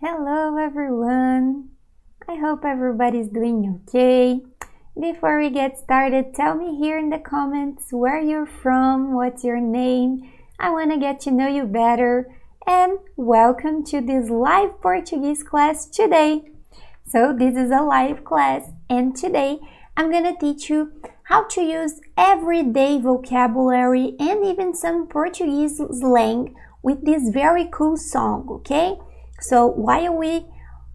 Hello everyone! I hope everybody's doing okay. Before we get started, tell me here in the comments where you're from, what's your name. I want to get to know you better. And welcome to this live Portuguese class today. So this is a live class and today I'm going to teach you how to use everyday vocabulary and even some Portuguese slang with this very cool song, okay? So while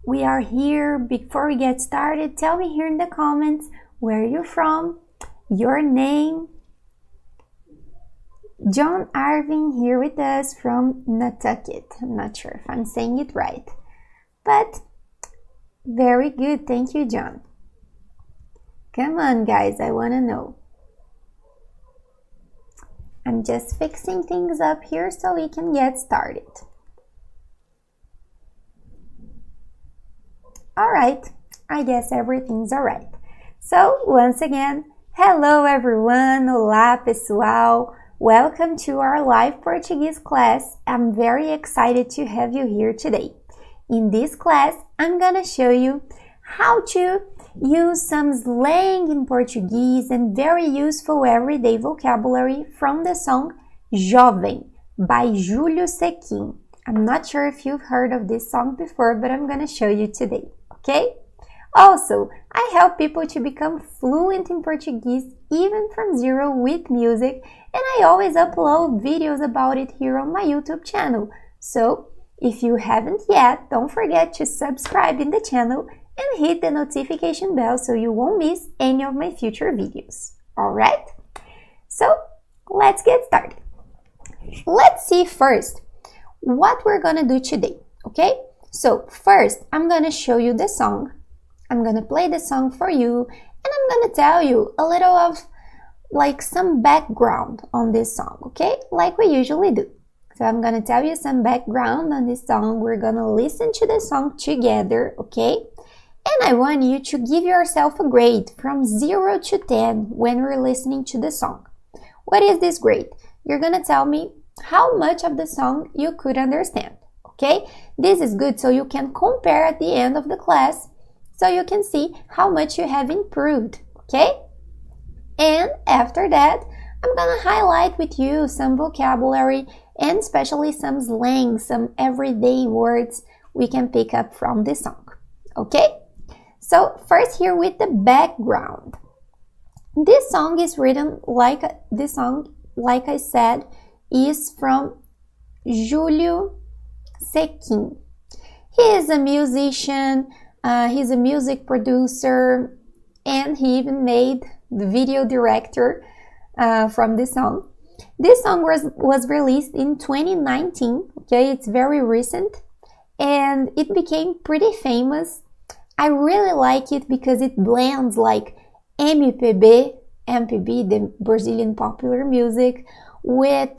we are here, before we get started, tell me here in the comments where you're from, your name. John Arvin here with us from Nantucket. I'm not sure if I'm saying it right, but very good. Thank you, John. Come on, guys, I want to know. I'm just fixing things up here so we can get started. Alright, I guess everything's alright. So, once again, hello everyone, olá pessoal, welcome to our live Portuguese class. I'm very excited to have you here today. In this class, I'm gonna show you how to use some slang in Portuguese and very useful everyday vocabulary from the song Jovem by Júlio Sequin. I'm not sure if you've heard of this song before, but I'm gonna show you today. Okay? Also, I help people to become fluent in Portuguese even from zero with music, and I always upload videos about it here on my YouTube channel. So, if you haven't yet, don't forget to subscribe in the channel and hit the notification bell so you won't miss any of my future videos. Alright? So, let's get started. Let's see first what we're gonna do today, okay? So first, I'm gonna show you the song. I'm gonna play the song for you, and I'm gonna tell you a little of like some background on this song, okay? Like we usually do. So I'm gonna tell you some background on this song. We're gonna listen to the song together, okay? And I want you to give yourself a grade from 0 to 10 when we're listening to the song. What is this grade? You're gonna tell me how much of the song you could understand. Okay, this is good so you can compare at the end of the class so you can see how much you have improved, okay? And after that, I'm gonna highlight with you some vocabulary and especially some slang, some everyday words we can pick up from this song, okay? So first here with the background. This song is written like, like I said, is from Júlio Sequin. He is a musician, he's a music producer, and he even made the video director from this song. This song was released in 2019, okay, it's very recent, and it became pretty famous. I really like it because it blends like MPB, the Brazilian popular music, with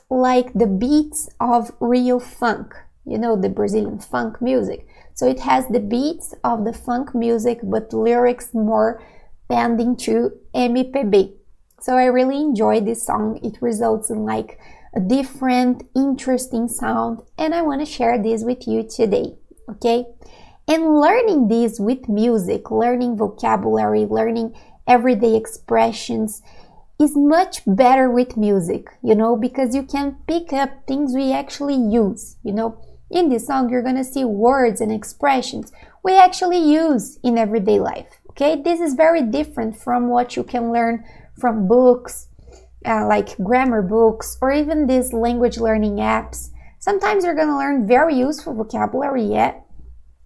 like the beats of real funk, you know, the Brazilian funk music. So it has the beats of the funk music, but lyrics more bending to MPB. So I really enjoy this song. It results in like a different, interesting sound, and I want to share this with you today, okay? And learning this with music, learning vocabulary, learning everyday expressions, is much better with music, you know, because you can pick up things we actually use, you know. In this song, you're gonna see words and expressions we actually use in everyday life, okay? This is very different from what you can learn from books, like grammar books, or even these language learning apps. Sometimes you're gonna learn very useful vocabulary, yeah,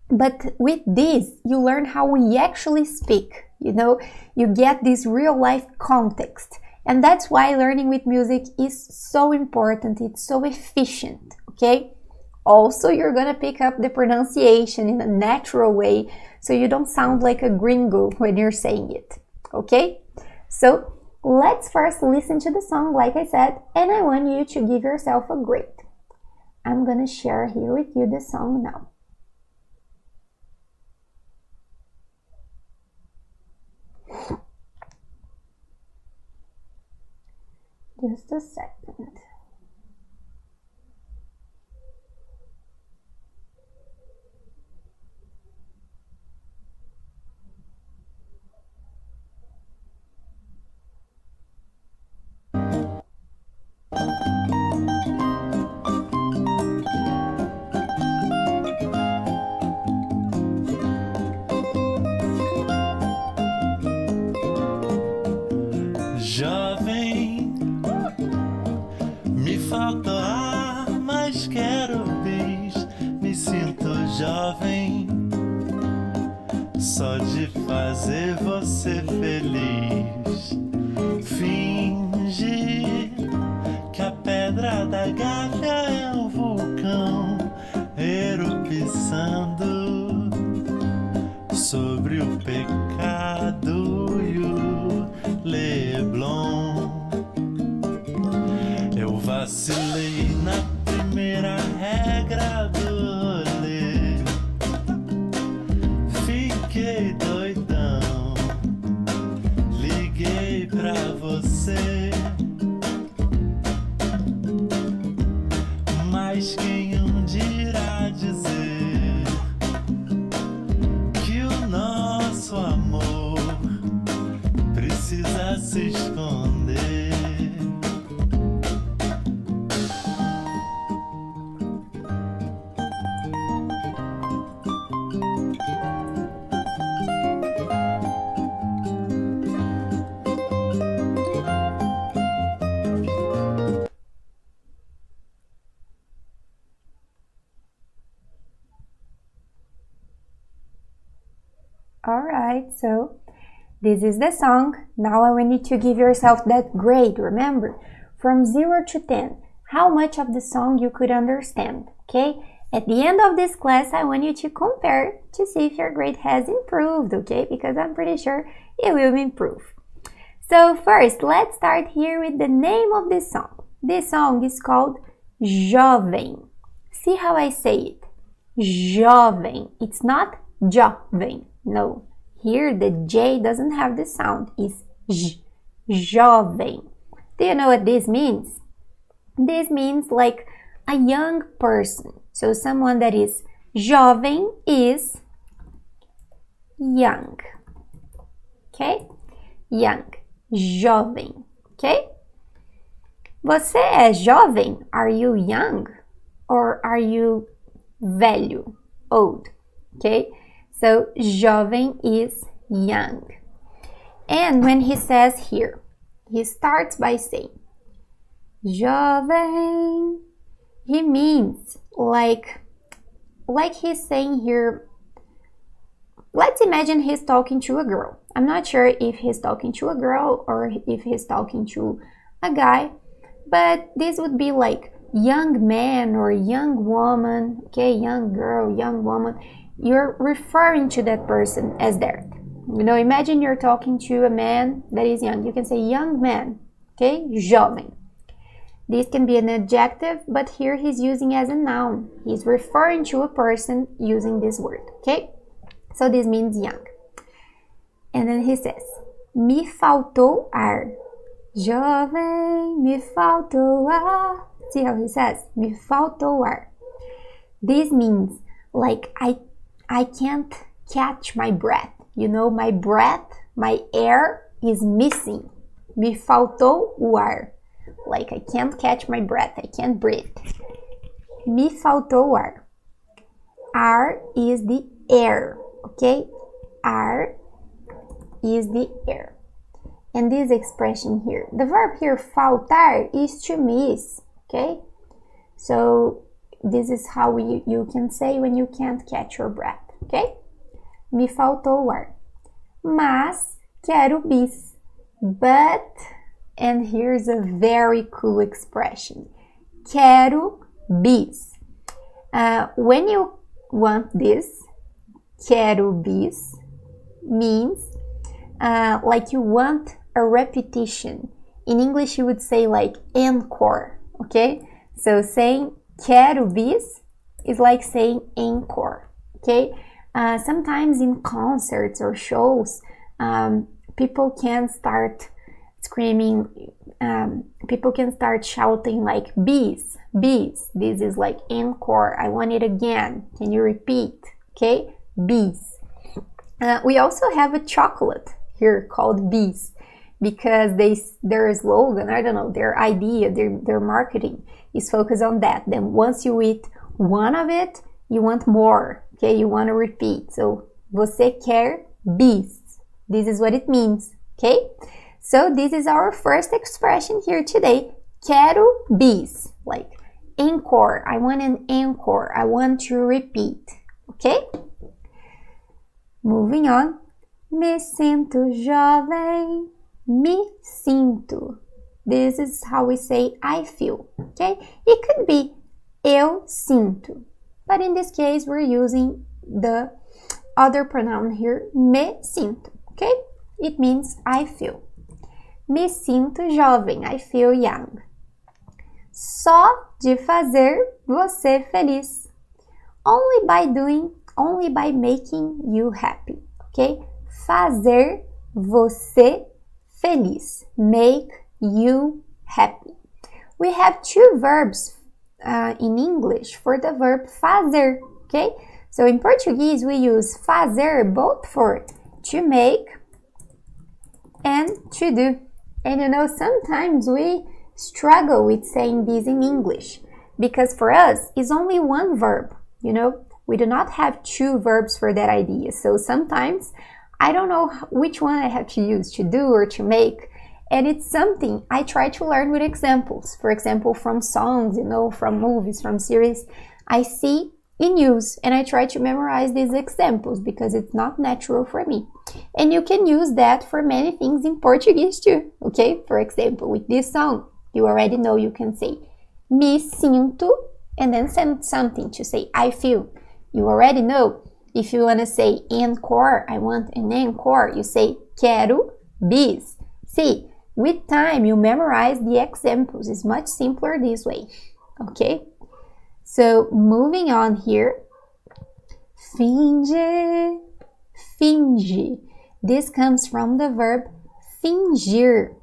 but with this, you learn how we actually speak, you know, you get this real life context. And that's why learning with music is so important, it's so efficient, okay? Also, you're gonna pick up the pronunciation in a natural way so you don't sound like a gringo when you're saying it, okay? So, let's first listen to the song, like I said, and I want you to give yourself a grade. I'm gonna share here with you the song now. Just a second. jovem, só de fazer você feliz. Finge que a pedra da Gávea é um vulcão erupçando sobre o pecado e o Leblon. Eu vacilei na primeira regra do rolê, fiquei doidão, liguei pra você. Mas quem dirá dizer que o nosso amor precisa se esconder? Alright, so this is the song. Now I want you to give yourself that grade, remember? From 0 to 10, how much of the song you could understand, okay? At the end of this class, I want you to compare to see if your grade has improved, okay? Because I'm pretty sure it will improve. So first, let's start here with the name of this song. This song is called Jovem. See how I say it? Jovem. It's not jovem. No, here the J doesn't have the sound. It's J. Jovem. Do you know what this means? This means like a young person. So someone that is jovem is young. Okay? Young. Jovem. Okay? Você é jovem? Are you young? Or are you velho? Old. Okay? So, jovem is young. And when he says here, he starts by saying, jovem. He means like he's saying here, let's imagine he's talking to a girl. I'm not sure if he's talking to a girl or if he's talking to a guy, but this would be like young man or young woman, okay, young girl, young woman. You're referring to that person as that. You know, imagine you're talking to a man that is young. You can say young man, okay? Jovem. This can be an adjective, but here he's using as a noun. He's referring to a person using this word, okay? So this means young. And then he says, me faltou ar. Jovem, me faltou ar. See how he says? Me faltou ar. This means like I can't catch my breath. You know, my breath, my air is missing. Me faltou o ar. Like I can't catch my breath. I can't breathe. Me faltou ar. Ar is the air. Okay? Ar is the air. And this expression here, the verb here, faltar, is to miss. Okay? So this is how you can say when you can't catch your breath, okay? Me faltou o ar. Mas quero bis. But, and here's a very cool expression. Quero bis. When you want this, quero bis means like you want a repetition. In English, you would say like encore, okay? So saying quero bis is like saying encore, okay? Sometimes in concerts or shows, people can start screaming, people can start shouting like bis, bis. This is like encore. I want it again. Can you repeat? Okay, bis. We also have a chocolate here called bis because their slogan, I don't know, their idea, their marketing is focused on that. Then once you eat one of it, you want more. Okay, you want to repeat. So, você quer bis. This is what it means. Okay? So, this is our first expression here today. Quero bis. Like, encore. I want an encore. I want to repeat. okay? Moving on. Me sinto jovem. Me sinto. This is how we say I feel, okay? It could be eu sinto, but in this case we're using the other pronoun here, me sinto, okay? It means I feel. Me sinto jovem, I feel young. Só de fazer você feliz. Only by making you happy, okay? Fazer você feliz. Make you happy. We have two verbs in English for the verb fazer, okay? So in Portuguese we use fazer both for to make and to do. And you know, sometimes we struggle with saying this in English because for us it's only one verb, you know? We do not have two verbs for that idea. So sometimes I don't know which one I have to use, to do or to make. And it's something I try to learn with examples. For example, from songs, you know, from movies, from series, I see in use and I try to memorize these examples because it's not natural for me. And you can use that for many things in Portuguese too, okay? For example, with this song, you already know you can say me sinto and then send something to say I feel. You already know if you want to say encore, I want an encore, you say quero bis. See, with time you memorize the examples. It's much simpler this way, okay? So moving on here, finge, finge. This comes from the verb fingir.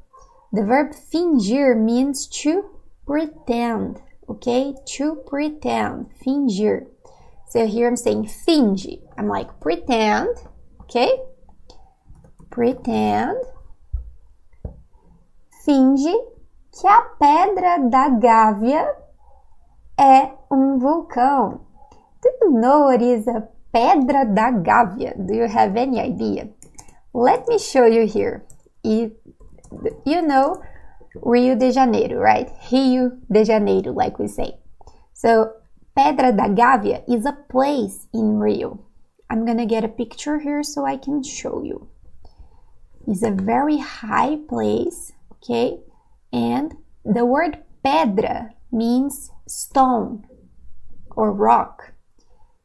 The verb fingir means to pretend, okay? To pretend, fingir. So here I'm saying finge. I'm like pretend, okay? Pretend. Finge que a pedra da Gávea é vulcão. Do you know what is a pedra da Gávea? Do you have any idea? Let me show you here. You know Rio de Janeiro, right? Rio de Janeiro, like we say. So Pedra da Gávea is a place in Rio. I'm gonna get a picture here so I can show you. It's a very high place, okay? And the word pedra means stone or rock.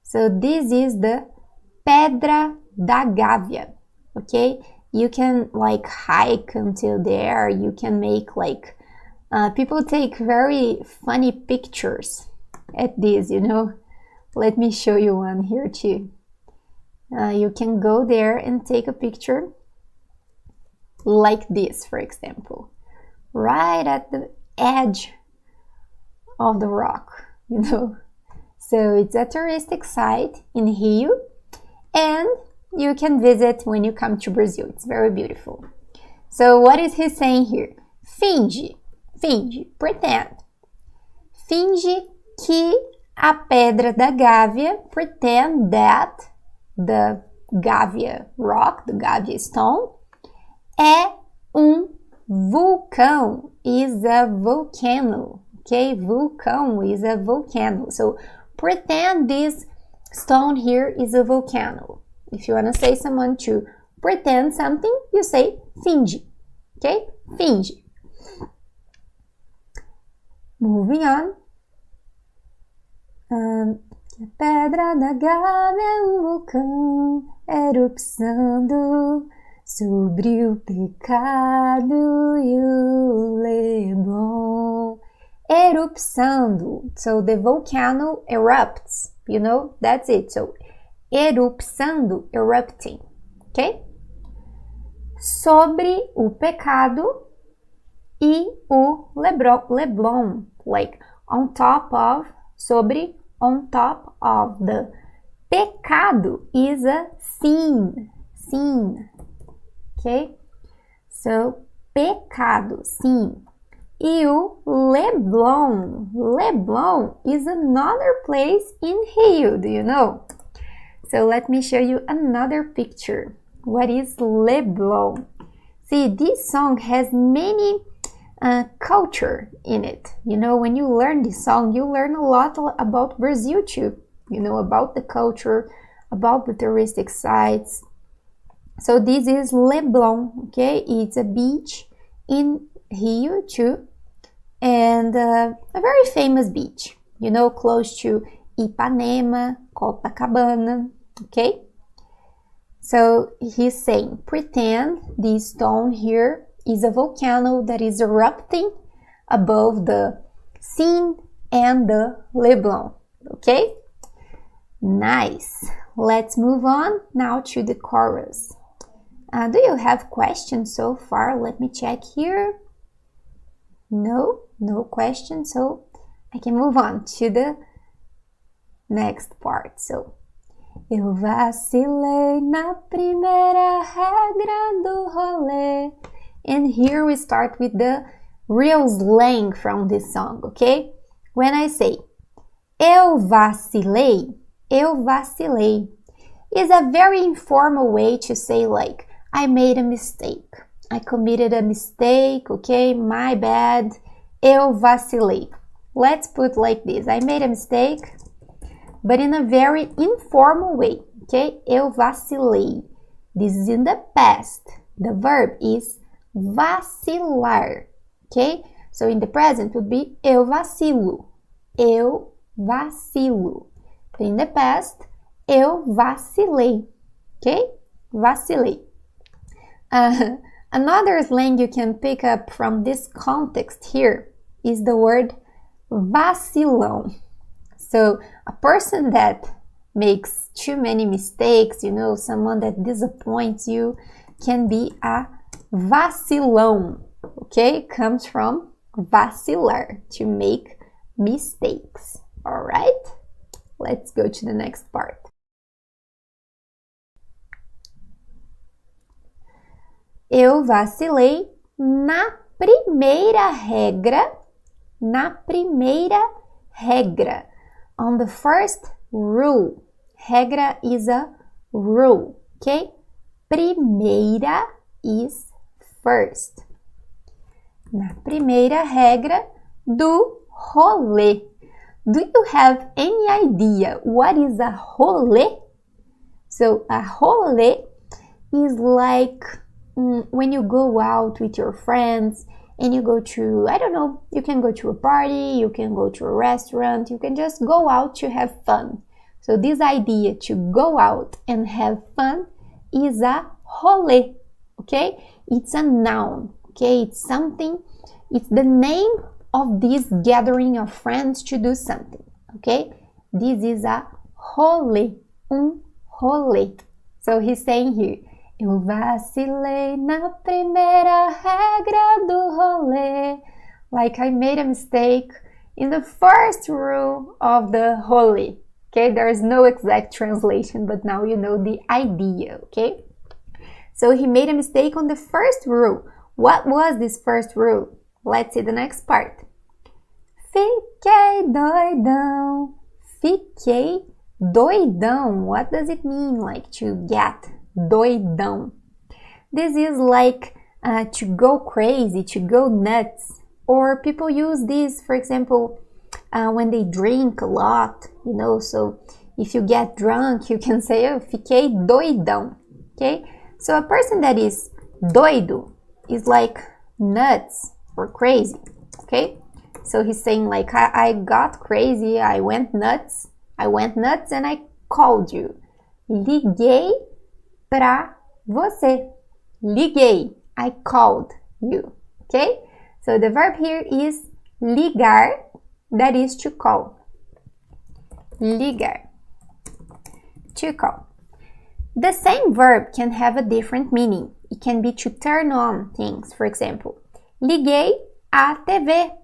So this is the Pedra da Gávea, okay? You can like hike until there. You can make like, people take very funny pictures at this, you know. Let me show you one here too. You can go there and take a picture like this, for example, right at the edge of the rock, you know. So it's a touristic site in Rio and you can visit when you come to Brazil. It's very beautiful. So what is he saying here? Finge, finge, pretend. Finge que a pedra da Gávea, pretend that the Gávea rock, the Gávea stone, é vulcão, is a volcano, okay? Vulcão is a volcano. So pretend this stone here is a volcano. If you want to say someone to pretend something, you say finge, okay? Finge. Moving on. A pedra da Gávea é vulcão erupçando sobre o pecado e o Leblon. Erupçando. So the volcano erupts, you know, that's it. So erupçando, erupting, okay? Sobre o pecado e o Leblon, like on top of, sobre, on top of. The pecado is a sin, okay? So pecado, sin. E o Leblon is another place in Rio, do you know? So let me show you another picture. What is Leblon? See, this song has many culture in it. You know, when you learn this song, you learn a lot about Brazil too. about the culture, about the touristic sites. So this is Leblon, okay? It's a beach in Rio too, and a very famous beach, close to Ipanema, Copacabana, okay? So he's saying, pretend this stone here is a volcano that is erupting above the Seine and the Leblon, okay? Nice. Let's move on now to the chorus. Do you have questions so far? Let me check here. No questions, so I can move on to the next part. So, eu vacilei na primeira regra do rolê. And here we start with the real slang from this song, okay? When I say, eu vacilei is a very informal way to say like, I made a mistake. I committed a mistake, okay? My bad. Eu vacilei. Let's put like this. I made a mistake, but in a very informal way, okay? Eu vacilei. This is in the past. The verb is vacilar, okay? So in the present would be eu vacilo. Eu vacilo. But in the past, eu vacilei, okay? Vacilei. Another slang you can pick up from this context here is the word vacilão. So a person that makes too many mistakes, someone that disappoints you, can be a vacilão, okay? Comes from vacilar, to make mistakes, all right? Let's go to the next part. Eu vacilei na primeira regra. Na primeira regra. On the first rule. Regra is a rule, okay? Primeira is first. Na primeira regra do rolê. Do you have any idea what is a rolê? So a rolê is like when you go out with your friends and you go to, I don't know, you can go to a party, you can go to a restaurant, you can just go out to have fun. So this idea to go out and have fun is a rolê, okay? It's a noun, okay? It's something, it's the name of this gathering of friends to do something, okay? This is a rolê, rolê. So he's saying here, eu vacilei na primeira regra do rolê. Like I made a mistake in the first rule of the rolê. Okay, there is no exact translation, but now you know the idea, okay? So he made a mistake on the first rule. What was this first rule? Let's see the next part. Fiquei doidão. Fiquei doidão. What does it mean, like to get doidão? This is like to go crazy, to go nuts. Or people use this, for example, when they drink a lot, so if you get drunk, you can say, oh, fiquei doidão, okay? So a person that is doido is like nuts or crazy, okay? So he's saying like, I got crazy, I went nuts and I called you. Liguei pra você. Liguei, I called you, okay? So the verb here is ligar, that is to call. Ligar, to call. The same verb can have a different meaning. It can be to turn on things. For example, liguei a TV.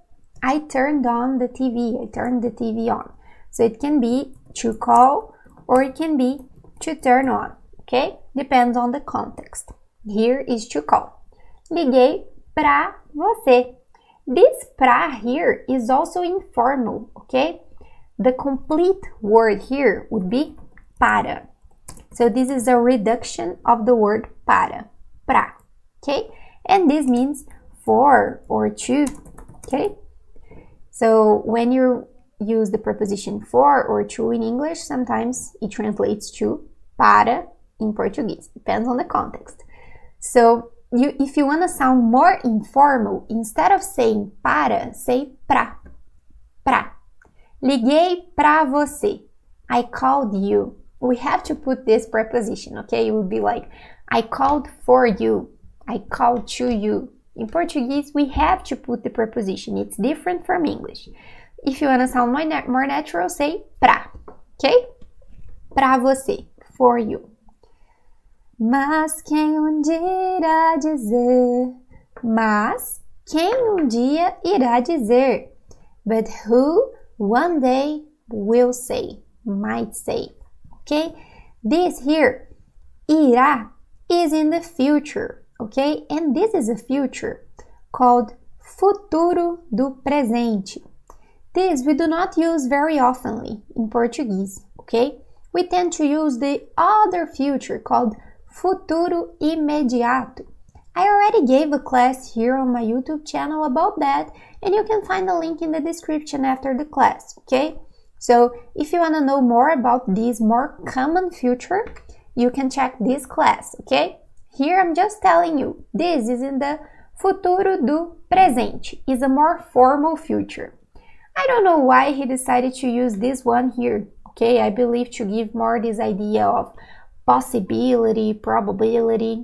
I turned on the TV. I turned the TV on. So it can be to call or it can be to turn on. Okay? Depends on the context. Here is to call. Liguei pra você. This pra here is also informal. Okay? The complete word here would be para. So this is a reduction of the word para. Pra. Okay? And this means for or to. Okay? So when you're use the preposition for or to in English, sometimes it translates to para in Portuguese. Depends on the context. So, if you want to sound more informal, instead of saying para, say pra. Pra. Liguei pra você. I called you. We have to put this preposition, okay? It would be like, I called for you. I called to you. In Portuguese, we have to put the preposition. It's different from English. If you want to sound more natural, say pra, okay? Pra você, for you. Mas quem um dia irá dizer? Mas quem um dia irá dizer? But who one day will say, might say, okay? This here, irá, is in the future, okay? And this is a future called futuro do presente. This we do not use very oftenly in Portuguese, okay? We tend to use the other future called futuro imediato. I already gave a class here on my YouTube channel about that, and you can find the link in the description after the class, okay? So if you want to know more about this more common future, you can check this class, okay? Here I'm just telling you, this is in the futuro do presente, is a more formal future. I don't know why he decided to use this one here, okay? I believe to give more this idea of possibility, probability,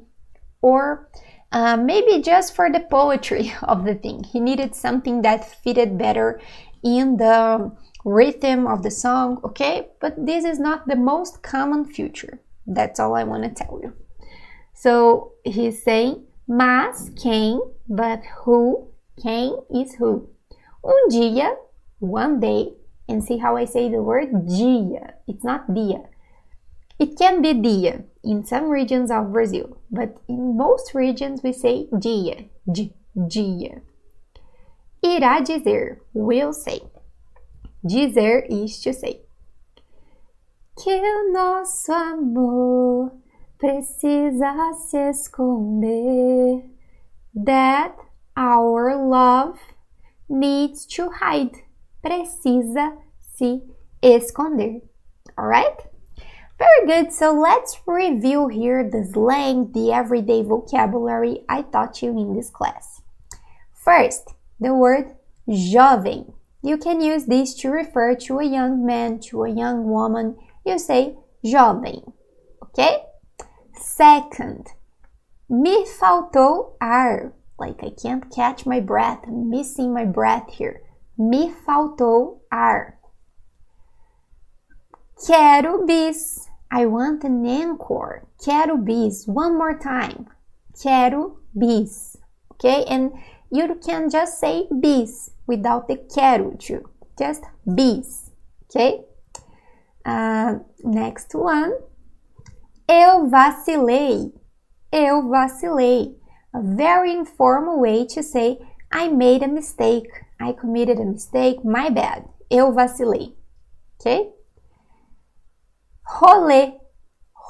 or maybe just for the poetry of the thing. He needed something that fitted better in the rhythm of the song, okay? But this is not the most common future. That's all I want to tell you. So he's saying, mas quem, but who, quem is who. Dia, one day, and see how I say the word dia. It's not dia. It can be dia in some regions of Brazil, but in most regions we say dia, dia. Irá dizer, will say. Dizer is to say. Que o nosso amor precisa se esconder. That our love needs to hide. Precisa se esconder. Alright? Very good, so let's review here the slang, the everyday vocabulary I taught you in this class. First, the word jovem. You can use this to refer to a young man, to a young woman. You say jovem, okay? Second, me faltou ar. Like I can't catch my breath, I'm missing my breath here. Me faltou ar. Quero bis. I want an encore. Quero bis. One more time. Quero bis. Okay? And you can just say bis without the quero too. Just bis. Okay? Next one. Eu vacilei. Eu vacilei. A very informal way to say I made a mistake. I committed a mistake. My bad. Eu vacilei. Okay? Rolê.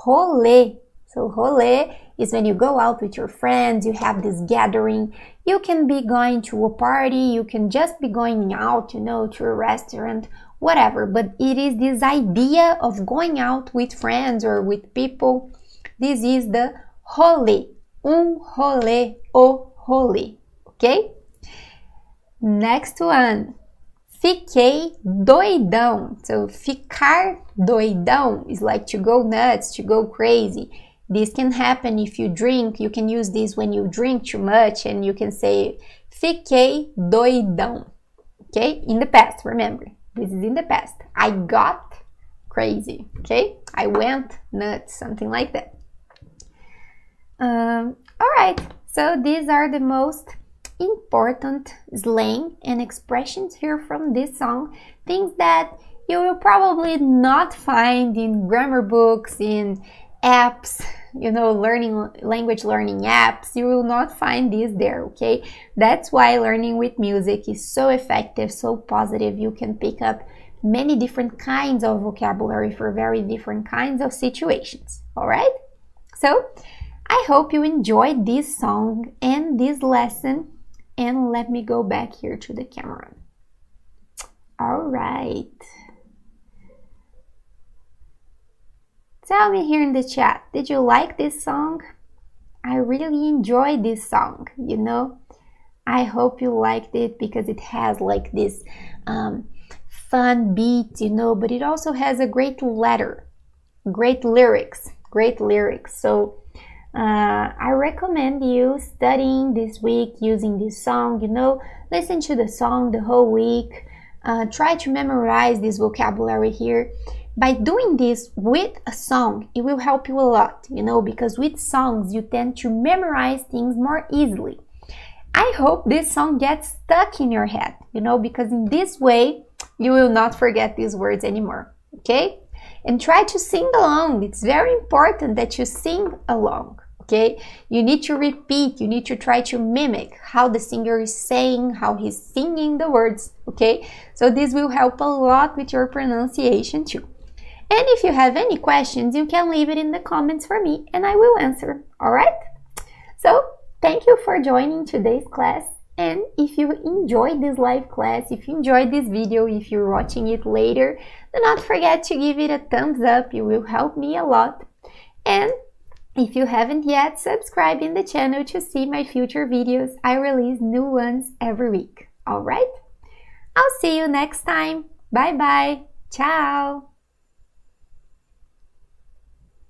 Rolê. So rolê is when you go out with your friends, you have this gathering. You can be going to a party, you can just be going out, to a restaurant, whatever. But it is this idea of going out with friends or with people. This is the rolê. Rolê, o rolê. Okay? Next one. Fiquei doidão. So, ficar doidão is like to go nuts, to go crazy. This can happen if you drink. You can use this when you drink too much and you can say fiquei doidão. Okay? In the past, remember. This is in the past. I got crazy. Okay? I went nuts, something like that. Alright, so these are the most important slang and expressions here from this song, things that you will probably not find in grammar books, in apps, language learning apps. You will not find this there, okay? That's why learning with music is so effective, so positive. You can pick up many different kinds of vocabulary for very different kinds of situations, all right? So I hope you enjoyed this song and this lesson. And let me go back here to the camera. All right. Tell me here in the chat, did you like this song? I really enjoyed this song, you know? I hope you liked it because it has like this fun beat, you know, but it also has a great letter, great lyrics. So I recommend you studying this week using this song, you know, listen to the song the whole week, try to memorize this vocabulary here. By doing this with a song, it will help you a lot, you know, because with songs you tend to memorize things more easily. I hope this song gets stuck in your head, you know, because in this way you will not forget these words anymore, okay? And try to sing along. It's very important that you sing along, okay? You need to repeat, you need to try to mimic how the singer is saying, how he's singing the words, okay? So this will help a lot with your pronunciation too. And if you have any questions, you can leave it in the comments for me and I will answer, all right? So, thank you for joining today's class. And if you enjoyed this live class, if you enjoyed this video, if you're watching it later, do not forget to give it a thumbs up. It will help me a lot. And if you haven't yet, subscribe in the channel to see my future videos. I release new ones every week. All right? I'll see you next time. Bye bye. Ciao.